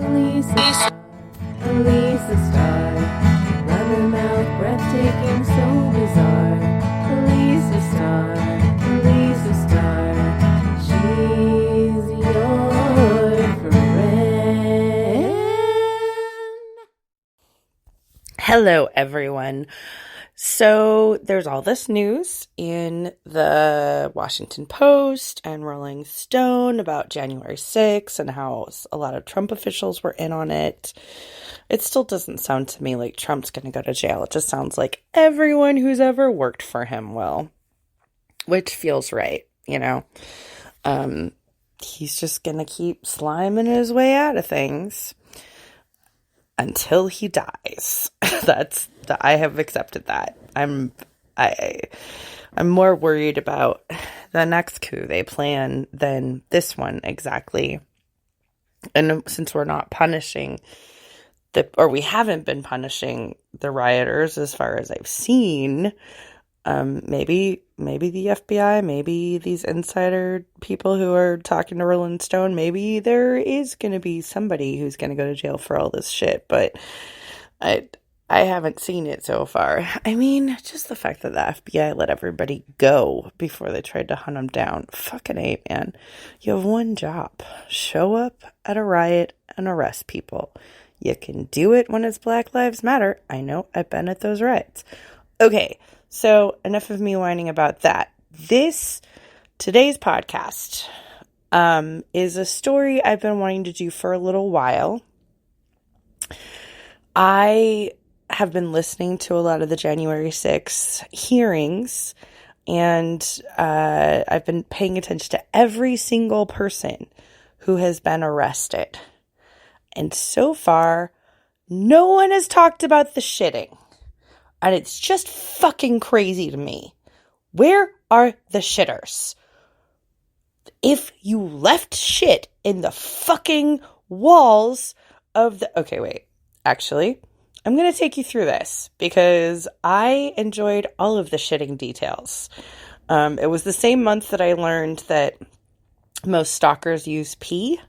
Alisa, Alisa Star, lemon mouth, breathtaking, so bizarre. Alisa Star, Alisa Star, she's your friend. Hello, everyone. So there's all this news in the Washington Post and Rolling Stone about January 6th and how a lot of Trump officials were in on it. It still doesn't sound to me like Trump's going to go to jail. It just sounds like everyone who's ever worked for him will, which feels right, you know. He's just going to keep sliming his way out of things until he dies. I have accepted that. I'm more worried about the next coup they plan than this one exactly. And since we're not punishing we haven't been punishing the rioters as far as I've seen, maybe the FBI, maybe these insider people who are talking to Rolling Stone, maybe there is going to be somebody who's going to go to jail for all this shit, but I haven't seen it so far. I mean, just the fact that the FBI let everybody go before they tried to hunt them down. Fucking A, man. You have one job. Show up at a riot and arrest people. You can do it when it's Black Lives Matter. I know, I've been at those riots. Okay, so enough of me whining about that. Today's podcast is a story I've been wanting to do for a little while. I have been listening to a lot of the January 6th hearings, and I've been paying attention to every single person who has been arrested. And so far, no one has talked about the shitting. And it's just fucking crazy to me. Where are the shitters? If you left shit in the fucking walls of the... Okay, wait. Actually, I'm going to take you through this because I enjoyed all of the shitting details. It was the same month that I learned that most stalkers use pee.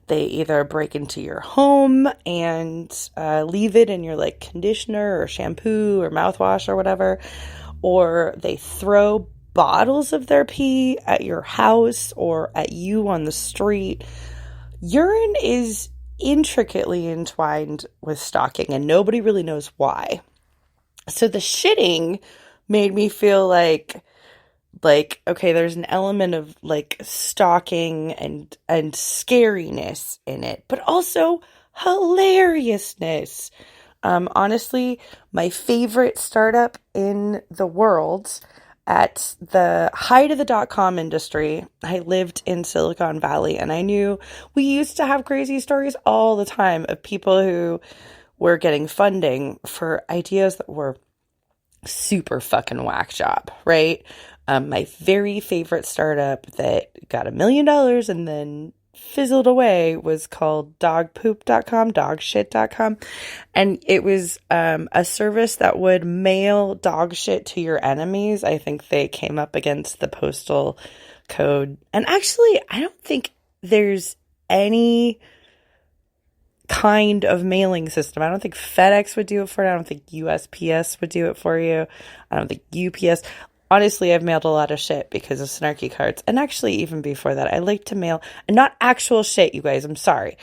They either break into your home and leave it in your like conditioner or shampoo or mouthwash or whatever, or they throw bottles of their pee at your house or at you on the street. Urine is intricately entwined with stalking, and nobody really knows why. So the shitting made me feel like okay, there's an element of like stalking and scariness in it, but also hilariousness. Honestly, my favorite startup in the world at the height of the .com industry, I lived in Silicon Valley, and I knew we used to have crazy stories all the time of people who were getting funding for ideas that were super fucking whack job, right? My very favorite startup that got $1 million and then fizzled away was called dogpoop.com, dogshit.com. And it was a service that would mail dog shit to your enemies. I think they came up against the postal code. And actually, I don't think there's any kind of mailing system. I don't think FedEx would do it for you. I don't think USPS would do it for you. I don't think UPS. Honestly, I've mailed a lot of shit because of snarky cards. And actually, even before that, I like to mail, and not actual shit, you guys. I'm sorry.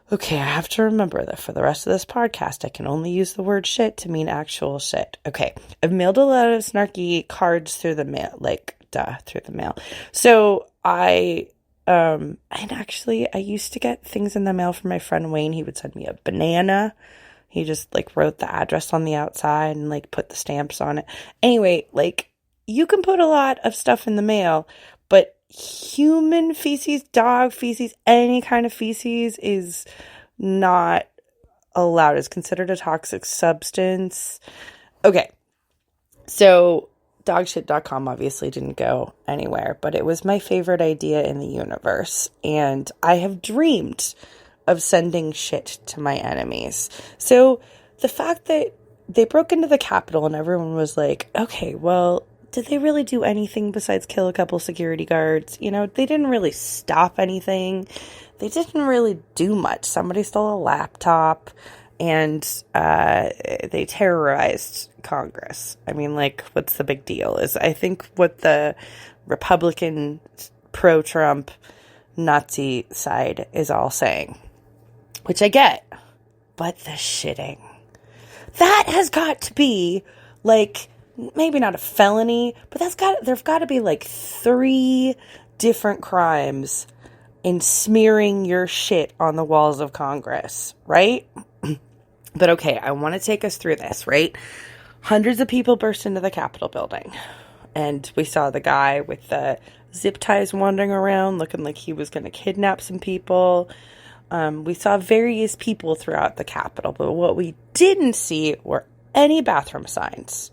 Okay, I have to remember that for the rest of this podcast, I can only use the word shit to mean actual shit. Okay, I've mailed a lot of snarky cards through the mail, through the mail. So and actually, I used to get things in the mail from my friend Wayne. He would send me a banana. He just, wrote the address on the outside and, put the stamps on it. Anyway, you can put a lot of stuff in the mail, but human feces, dog feces, any kind of feces is not allowed. It's considered a toxic substance. Okay, so dogshit.com obviously didn't go anywhere, but it was my favorite idea in the universe, and I have dreamed of sending shit to my enemies. So the fact that they broke into the Capitol and everyone was like, okay, well, did they really do anything besides kill a couple security guards? You know, they didn't really stop anything. They didn't really do much. Somebody stole a laptop, and they terrorized Congress. I mean, like, what's the big deal? Is I think what the Republican pro-Trump Nazi side is all saying, which I get, but the shitting. That has got to be, like, maybe not a felony, but there've got to be, like, 3 different crimes in smearing your shit on the walls of Congress, right? But okay, I want to take us through this, right? Hundreds of people burst into the Capitol building, and we saw the guy with the zip ties wandering around looking like he was going to kidnap some people. We saw various people throughout the Capitol, but what we didn't see were any bathroom signs.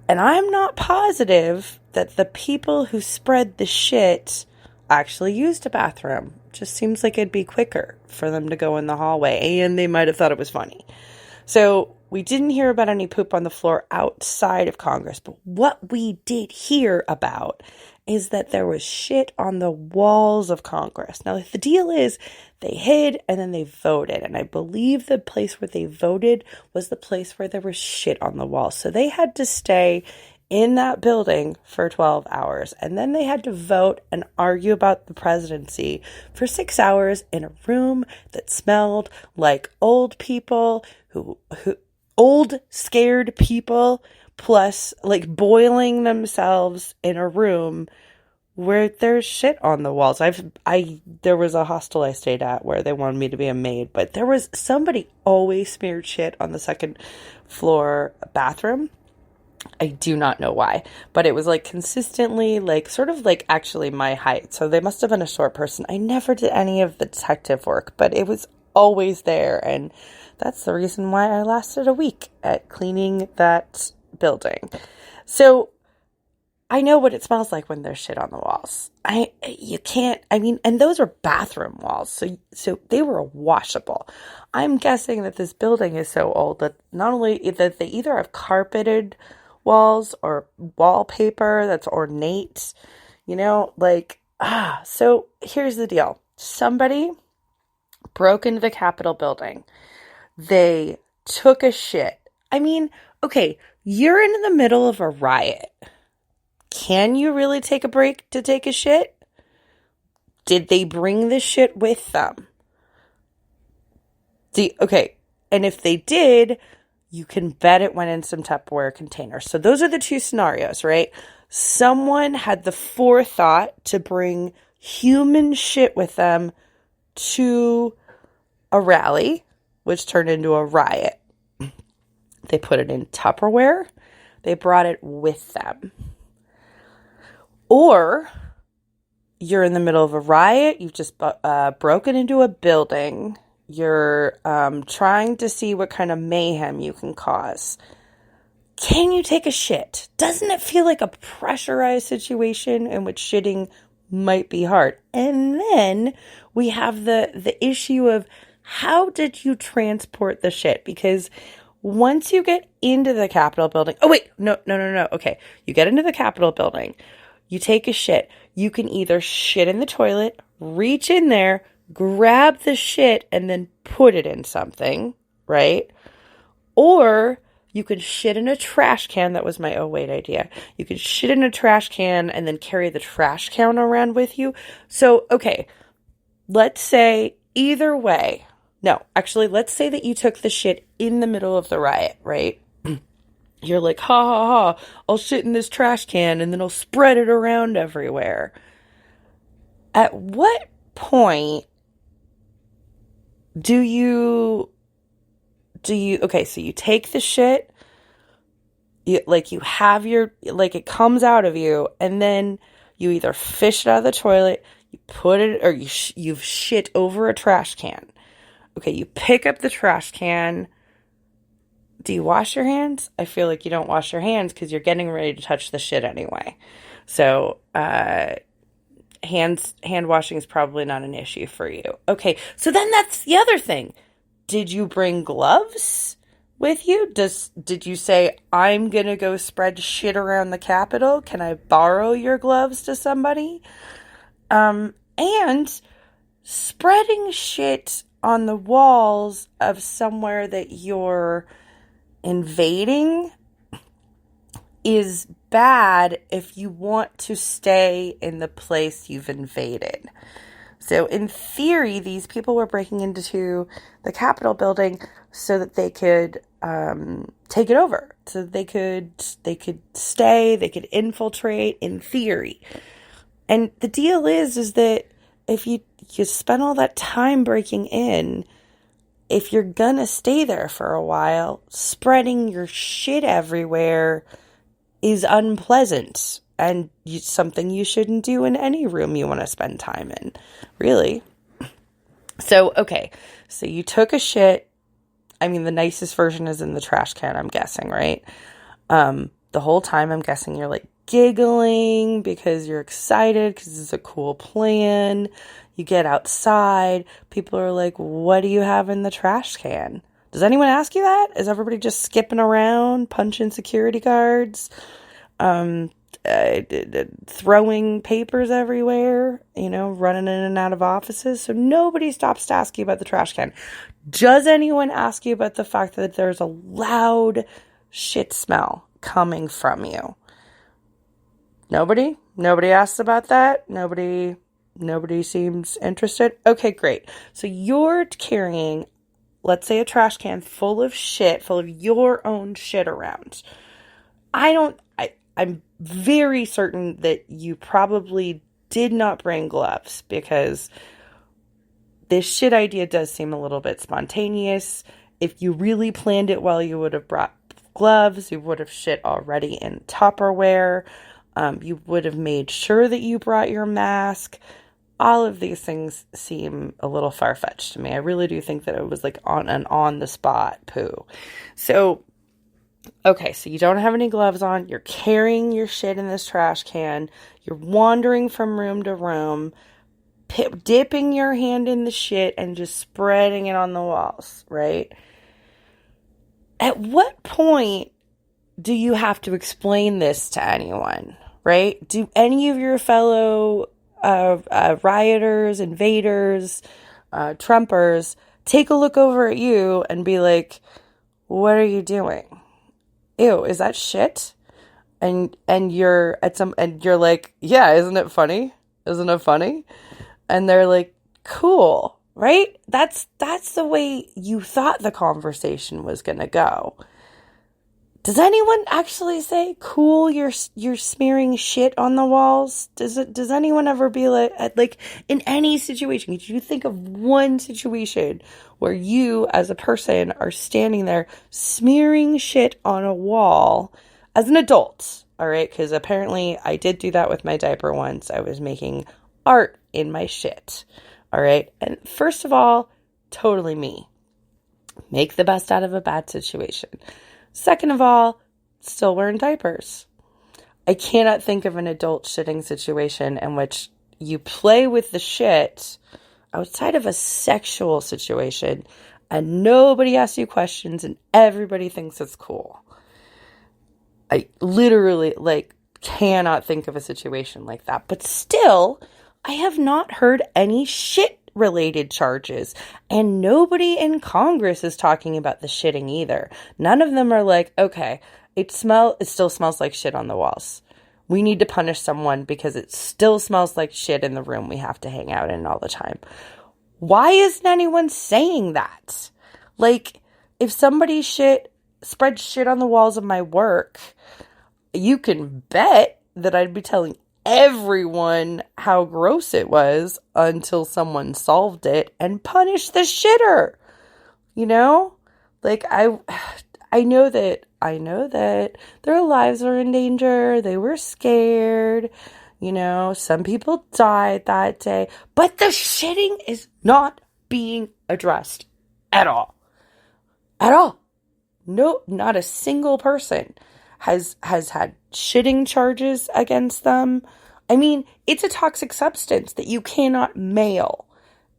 And I'm not positive that the people who spread the shit actually used a bathroom. Just seems like it'd be quicker for them to go in the hallway, and they might have thought it was funny. So we didn't hear about any poop on the floor outside of Congress, but what we did hear about is that there was shit on the walls of Congress. Now, the deal is they hid and then they voted, and I believe the place where they voted was the place where there was shit on the walls. So they had to stay in that building for 12 hours, and then they had to vote and argue about the presidency for 6 hours in a room that smelled like old people who old scared people, plus like boiling themselves in a room where there's shit on the walls. There was a hostel I stayed at where they wanted me to be a maid, but there was somebody always smeared shit on the second floor bathroom. I do not know why, but it was like consistently, like sort of like actually my height. So they must have been a short person. I never did any of the detective work, but it was always there. And that's the reason why I lasted a week at cleaning that building. So I know what it smells like when there's shit on the walls. And those were bathroom walls. So they were washable. I'm guessing that this building is so old that not only that they either have carpeted walls or wallpaper that's ornate, so here's the deal. Somebody broke into the Capitol building. They took a shit. I mean, okay, you're in the middle of a riot. Can you really take a break to take a shit? Did they bring the shit with them? Okay, and if they did, you can bet it went in some Tupperware container. So those are the 2 scenarios, right? Someone had the forethought to bring human shit with them to a rally, which turned into a riot. They put it in Tupperware. They brought it with them. Or you're in the middle of a riot. You've just broken into a building. You're trying to see what kind of mayhem you can cause. Can you take a shit? Doesn't it feel like a pressurized situation in which shitting might be hard? And then we have the issue of how did you transport the shit? Because once you get into the Capitol building... Oh, wait. No. Okay. You get into the Capitol building. You take a shit. You can either shit in the toilet, reach in there, grab the shit, and then put it in something, right? Or you could shit in a trash can. That was my idea. You could shit in a trash can and then carry the trash can around with you. So, okay, let's say either way. No, actually, let's say that you took the shit in the middle of the riot, right? You're like, ha ha ha, I'll shit in this trash can and then I'll spread it around everywhere. At what point do you, okay, so you take the shit, it comes out of you, and then you either fish it out of the toilet, you put it, or you've shit over a trash can. Okay, you pick up the trash can. Do you wash your hands? I feel like you don't wash your hands because you're getting ready to touch the shit anyway. So, hand washing is probably not an issue for you. Okay, so then that's the other thing. Did you bring gloves with you? Did you say, I'm gonna go spread shit around the Capitol? Can I borrow your gloves to somebody? And spreading shit on the walls of somewhere that you're invading is bad if you want to stay in the place you've invaded. So in theory, these people were breaking into the Capitol building so that they could take it over. So they could stay, they could infiltrate in theory. And the deal is that if you spend all that time breaking in, if you're gonna stay there for a while, spreading your shit everywhere is unpleasant and something you shouldn't do in any room you want to spend time in, really. So, okay, so you took a shit. I mean, the nicest version is in the trash can, I'm guessing, right? The whole time, I'm guessing you're like giggling because you're excited because it's a cool plan. You get outside. People are like, what do you have in the trash can? Does anyone ask you that? Is everybody just skipping around, punching security guards, throwing papers everywhere, running in and out of offices? So nobody stops to ask you about the trash can. Does anyone ask you about the fact that there's a loud shit smell coming from you? Nobody? Nobody asks about that? Nobody seems interested? Okay, great. So you're carrying, let's say, a trash can full of shit, full of your own shit around. I'm very certain that you probably did not bring gloves because this shit idea does seem a little bit spontaneous. If you really planned it well, you would have brought gloves. You would have shit already in Tupperware. You would have made sure that you brought your mask. All of these things seem a little far-fetched to me. I really do think that it was like on the spot poo. So, okay, so you don't have any gloves on. You're carrying your shit in this trash can. You're wandering from room to room, dipping your hand in the shit and just spreading it on the walls, right? At what point do you have to explain this to anyone, right? Do any of your fellow rioters, invaders, Trumpers take a look over at you and be like, what are you doing? Ew, is that shit? And you're like, yeah, isn't it funny? Isn't it funny? And they're like, cool, right? That's the way you thought the conversation was gonna go. Does anyone actually say, cool, you're smearing shit on the walls? Does anyone ever be like, in any situation, could you think of one situation where you as a person are standing there smearing shit on a wall as an adult? All right, because apparently I did do that with my diaper once. I was making art in my shit. All right, and first of all, totally me. Make the best out of a bad situation. Second of all, still wearing diapers. I cannot think of an adult shitting situation in which you play with the shit outside of a sexual situation and nobody asks you questions and everybody thinks it's cool. I literally, cannot think of a situation like that. But still, I have not heard any shit-related charges. And nobody in Congress is talking about the shitting either. None of them are like, okay, it still smells like shit on the walls. We need to punish someone because it still smells like shit in the room we have to hang out in all the time. Why isn't anyone saying that? Like, if somebody spreads shit on the walls of my work, you can bet that I'd be telling everyone how gross it was until someone solved it and punished the shitter. Like I know that their lives are in danger. They were scared. Some people died that day, but the shitting is not being addressed at all. At all. No, not a single person has had shitting charges against them. I mean, it's a toxic substance that you cannot mail.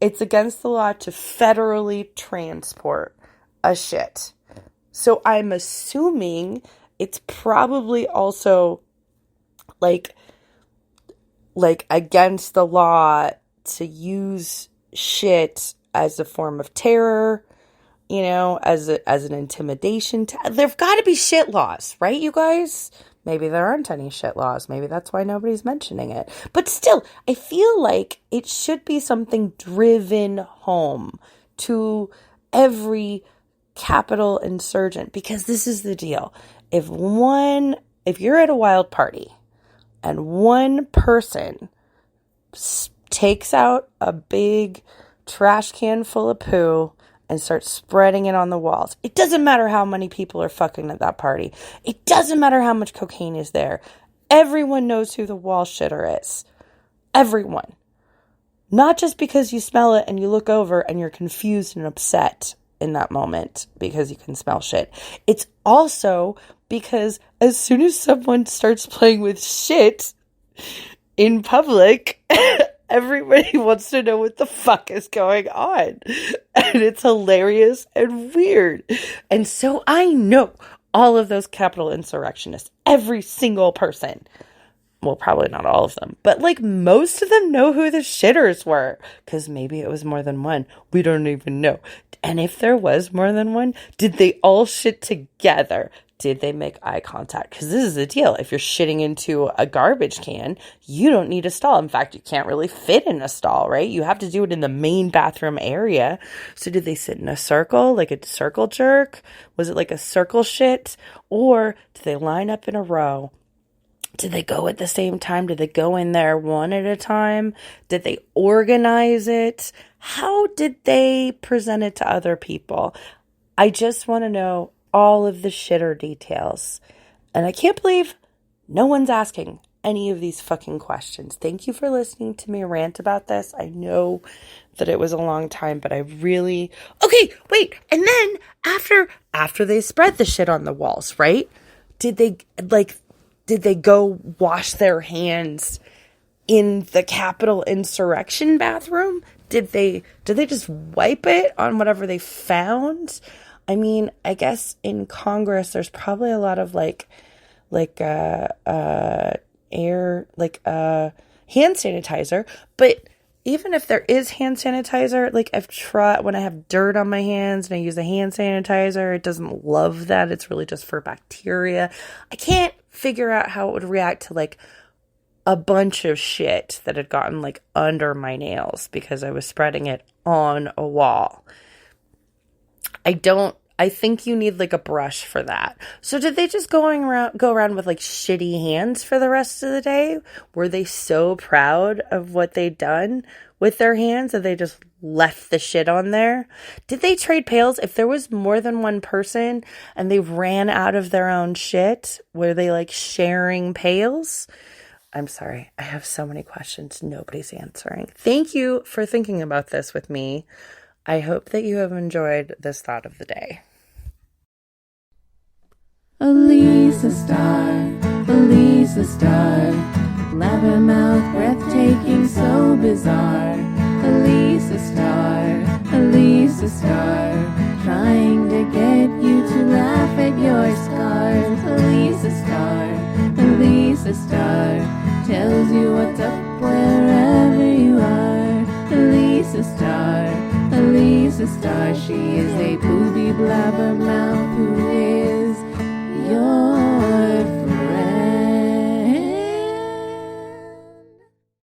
It's against the law to federally transport a shit. So I'm assuming it's probably also like against the law to use shit as a form of terror, as an intimidation. There've got to be shit laws, right, you guys? Maybe there aren't any shit laws. Maybe that's why nobody's mentioning it. But still, I feel like it should be something driven home to every capital insurgent, because this is the deal. If you're at a wild party and one person takes out a big trash can full of poo and starts spreading it on the walls, it doesn't matter how many people are fucking at that party. It doesn't matter how much cocaine is there. Everyone knows who the wall shitter is. Everyone. Not just because you smell it and you look over and you're confused and upset in that moment because you can smell shit. It's also because as soon as someone starts playing with shit in public, everybody wants to know what the fuck is going on. And it's hilarious and weird. And so I know all of those Capitol insurrectionists, every single person. Well, probably not all of them, but like most of them know who the shitters were, because maybe it was more than one. We don't even know. And if there was more than one, did they all shit together? Did they make eye contact? Because this is the deal. If you're shitting into a garbage can, you don't need a stall. In fact, you can't really fit in a stall, right? You have to do it in the main bathroom area. So did they sit in a circle, like a circle jerk? Was it like a circle shit? Or did they line up in a row? Did they go at the same time? Did they go in there one at a time? Did they organize it? How did they present it to other people? I just want to know all of the shitter details. And I can't believe no one's asking any of these fucking questions. Thank you for listening to me rant about this. I know that it was a long time, but I really... Okay, wait. And then after they spread the shit on the walls, right? Did they go wash their hands in the Capitol insurrection bathroom? Did they just wipe it on whatever they found? I mean, I guess in Congress there's probably a lot of hand sanitizer, but even if there is hand sanitizer, like I've tried when I have dirt on my hands and I use a hand sanitizer, it doesn't love that. It's really just for bacteria. I can't figure out how it would react to like a bunch of shit that had gotten like under my nails because I was spreading it on a wall. I think you need like a brush for that. So did they just go around with like shitty hands for the rest of the day? Were they so proud of what they'd done with their hands that they just left the shit on there? Did they trade pails? If there was more than one person and they ran out of their own shit, were they like sharing pails? I'm sorry. I have so many questions. Nobody's answering. Thank you for thinking about this with me. I hope that you have enjoyed this thought of the day. Alisa star, blabbermouth, breathtaking, so bizarre. Alisa star, trying to get you to laugh at your scars. Alisa star, tells you what's up wherever you are. Alisa star, she is a